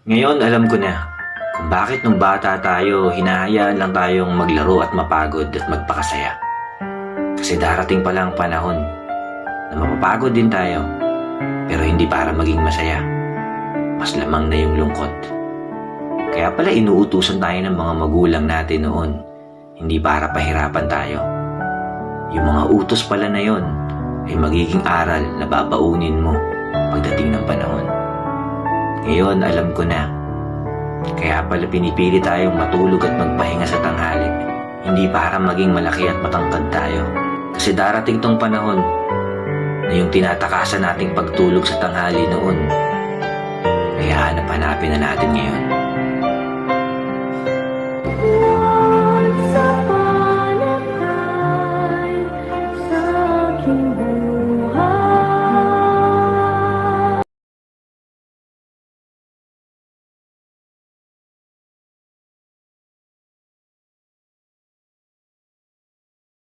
Ngayon alam ko na kung bakit nung bata tayo hinahayaan lang tayong maglaro at mapagod at magpakasaya. Kasi darating pala ang panahon na mapapagod din tayo, pero hindi para maging masaya. Mas lamang na yung lungkot. Kaya pala inuutusan tayo ng mga magulang natin noon, hindi para pahirapan tayo. Yung mga utos pala na yon ay magiging aral na babaunin mo pagdating ng panahon. Ngayon alam ko na, kaya pala pinipili tayong matulog at magpahinga sa tanghali, hindi para maging malaki at matangkad tayo. Kasi darating tong panahon na yung tinatakasan nating pagtulog sa tanghali noon, kaya hanap-hanapin na natin ngayon.